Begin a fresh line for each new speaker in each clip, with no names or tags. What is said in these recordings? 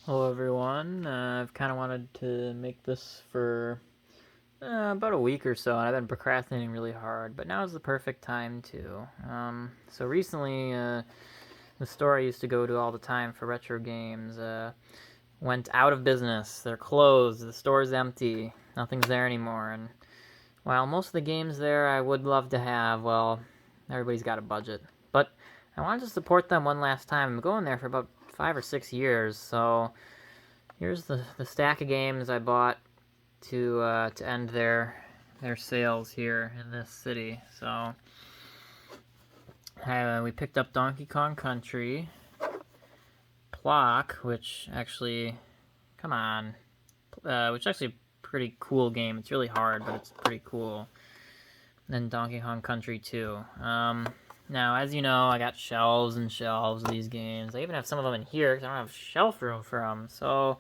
Hello everyone, I've kind of wanted to make this for about a week or so, and I've been procrastinating really hard, but now is the perfect time to. So recently, the store I used to go to all the time for retro games went out of business. They're closed, the store's empty, nothing's there anymore, and while most of the games there I would love to have, well, everybody's got a budget. But I wanted to support them one last time. I'm going there for about 5 or 6 years, so here's the stack of games I bought to end their sales here in this city. So we picked up Donkey Kong Country, Plock, which actually, come on, which actually a pretty cool game. It's really hard, but it's pretty cool. And then Donkey Kong Country 2. Now, as you know, I got shelves and shelves of these games. I even have some of them in here because I don't have shelf room for them. So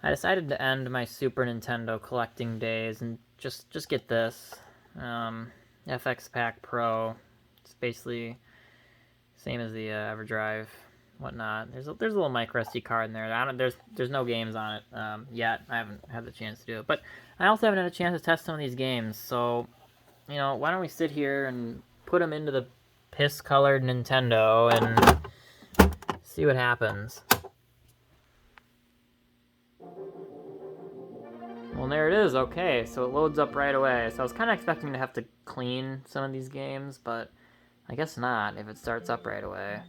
I decided to end my Super Nintendo collecting days and just get this FX Pack Pro. It's basically same as the EverDrive, whatnot. There's a little micro SD card in there. There's no games on it yet. I haven't had the chance to do it, but I also haven't had a chance to test some of these games. So why don't we sit here and put them into the piss-colored Nintendo and see what happens. Well, there it is. Okay, so it loads up right away. So I was kind of expecting to have to clean some of these games, but I guess not if it starts up right away.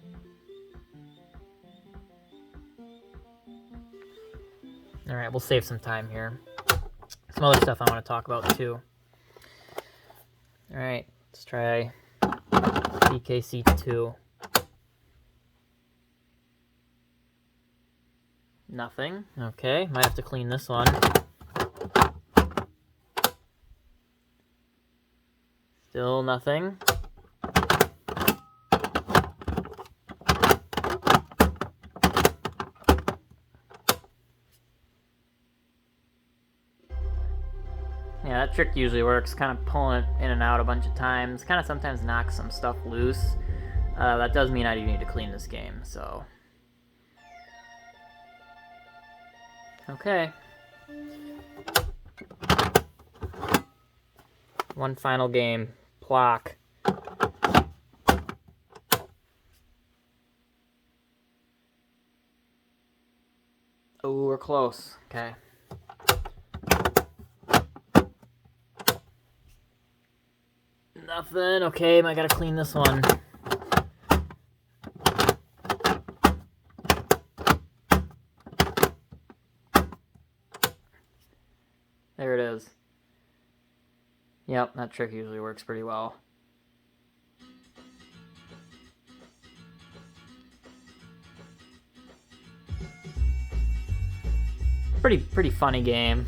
Alright, we'll save some time here. Some other stuff I want to talk about, too. Alright, let's try BKC2. Nothing. Okay, might have to clean this one. Still nothing. Yeah, that trick usually works, kind of pulling it in and out a bunch of times. Kind of sometimes knocks some stuff loose. That does mean I do need to clean this game, so. Okay. One final game. Plock. Oh, we're close. Okay. Nothing. Okay, I gotta clean this one. There it is. Yep, that trick usually works pretty well. Pretty funny game.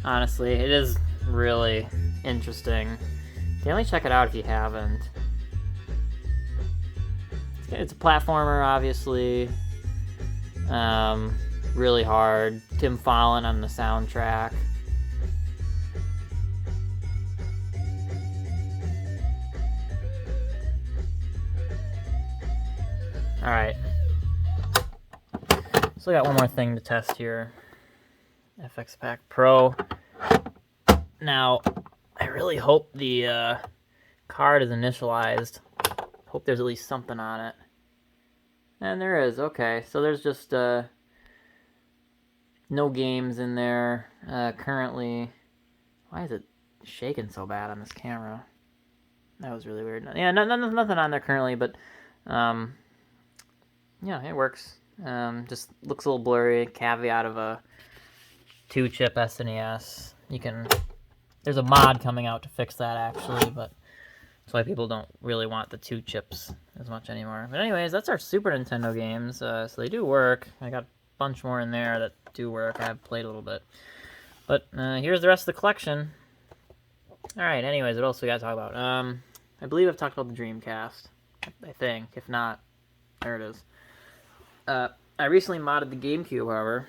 Honestly, it is really interesting. Definitely check it out if you haven't. It's a platformer, obviously. Really hard. Tim Fallon on the soundtrack. Alright. So I got one more thing to test here. FX Pack Pro. Now, I really hope the card is initialized. Hope there's at least something on it. And there is. Okay, so there's just no games in there currently. Why is it shaking so bad on this camera? That was really weird. Yeah, nothing on there currently, but yeah, it works. Just looks a little blurry. Caveat of a 2-chip SNES. There's a mod coming out to fix that actually, but that's why people don't really want the 2 chips as much anymore. But anyways, that's our Super Nintendo games. So they do work. I got a bunch more in there that do work. I have played a little bit. But here's the rest of the collection. Alright, anyways, what else we got to talk about? I believe I've talked about the Dreamcast. I think. If not, there it is. I recently modded the GameCube, however,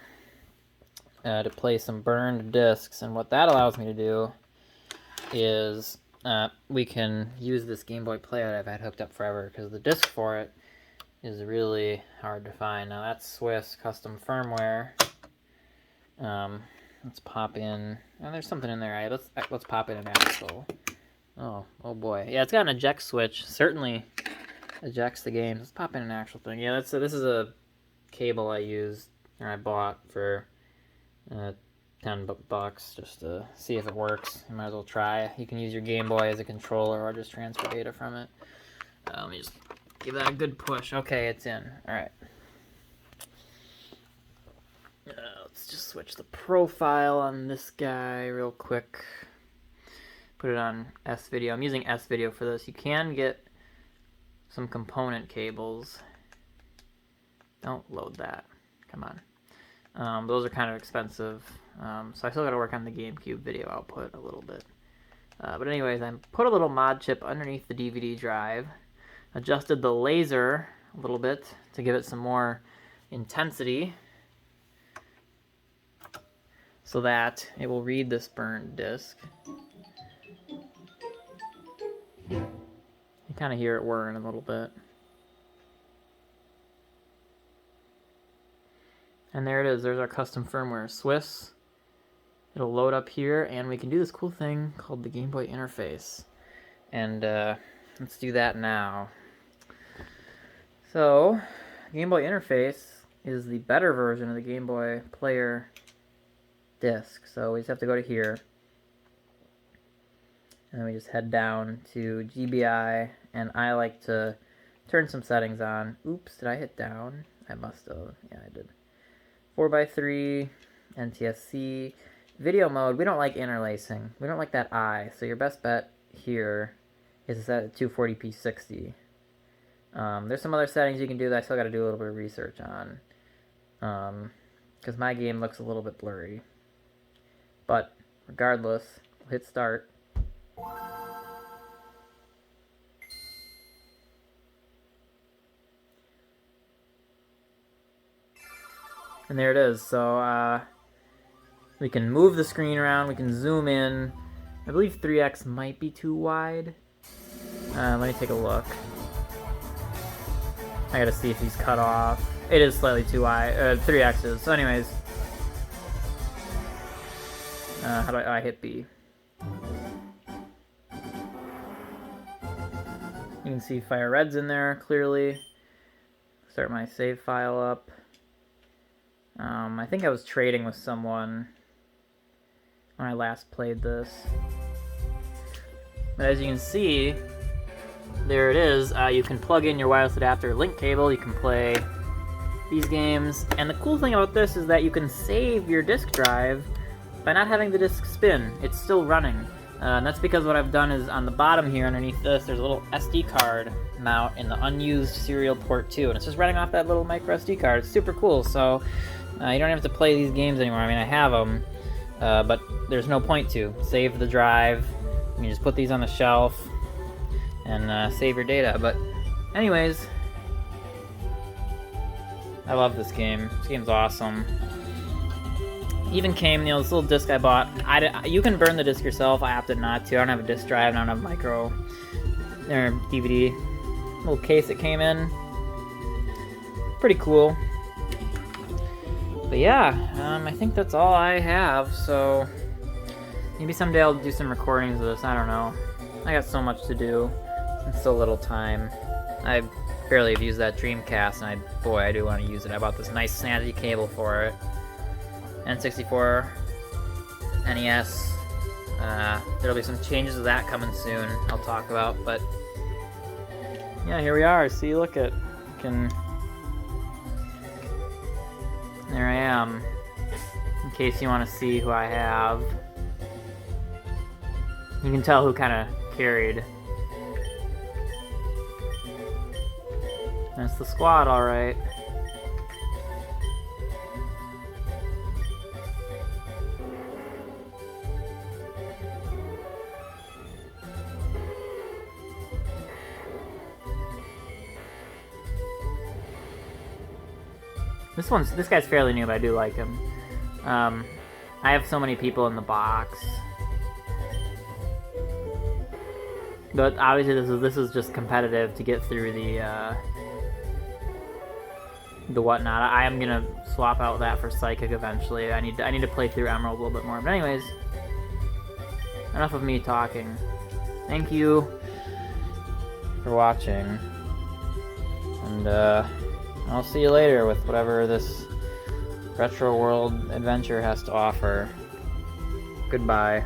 to play some burned discs, and what that allows me to do is we can use this Game Boy player that I've had hooked up forever, because the disc for it is really hard to find. Now that's Swiss custom firmware. Let's pop in. Oh, there's something in there. Right? Let's pop in an axle. Oh boy. Yeah, it's got an eject switch. Certainly ejects the games. Let's pop in an actual thing. Yeah, this is a cable I used or I bought for $10 just to see if it works. You might as well try. You can use your Game Boy as a controller or just transfer data from it. Let me just give that a good push. Okay, it's in. All right. Let's just switch the profile on this guy real quick. Put it on S-Video. I'm using S-Video for this. You can get some component cables. Don't load that. Come on. Those are kind of expensive. So I still got to work on the GameCube video output a little bit. But anyways, I put a little mod chip underneath the DVD drive. Adjusted the laser a little bit to give it some more intensity so that it will read this burned disc. You kind of hear it whirring a little bit. And there it is. There's our custom firmware. Swiss. It'll load up here, and we can do this cool thing called the Game Boy interface. And let's do that now. So, Game Boy interface is the better version of the Game Boy player disc. So we just have to go to here. And then we just head down to GBI, and I like to turn some settings on. Oops, did I hit down? I must have. Yeah, I did. 4x3, NTSC. Video mode, we don't like interlacing. We don't like that eye. So your best bet here is to set it to 240p 60. There's some other settings you can do that I still got to do a little bit of research on. Because my game looks a little bit blurry. But regardless, we'll hit start. And there it is. So we can move the screen around. We can zoom in. I believe 3x might be too wide. Let me take a look. I gotta see if he's cut off. It is slightly too wide. 3x is. So anyways. How do I hit B? You can see Fire Red's in there clearly. Start my save file up. I think I was trading with someone when I last played this. But as you can see, there it is. You can plug in your wireless adapter link cable. You can play these games. And the cool thing about this is that you can save your disk drive by not having the disk spin. It's still running. And that's because what I've done is on the bottom here underneath this, there's a little SD card mount in the unused serial port 2. And it's just running off that little micro SD card. It's super cool. So you don't have to play these games anymore. I mean, I have them, but there's no point to. Save the drive. You can just put these on the shelf and save your data. But anyways, I love this game. This game's awesome. Even came, this little disc I bought. You can burn the disc yourself. I opted not to. I don't have a disc drive. I don't have micro or DVD. Little case it came in. Pretty cool. But yeah, I think that's all I have. So maybe someday I'll do some recordings of this. I don't know. I got so much to do and so little time. I barely have used that Dreamcast, and boy, I do want to use it. I bought this nice snazzy cable for it. N64, NES. There'll be some changes to that coming soon. I'll talk about, but yeah, here we are. See, look at, there I am. In case you want to see who I have, you can tell who kind of carried. That's the squad, all right. This guy's fairly new, but I do like him. I have so many people in the box. But obviously this is just competitive to get through the the whatnot. I am gonna swap out that for Psychic eventually. I need to play through Emerald a little bit more. But anyways, enough of me talking. Thank you for watching, and I'll see you later with whatever this Retro World adventure has to offer. Goodbye.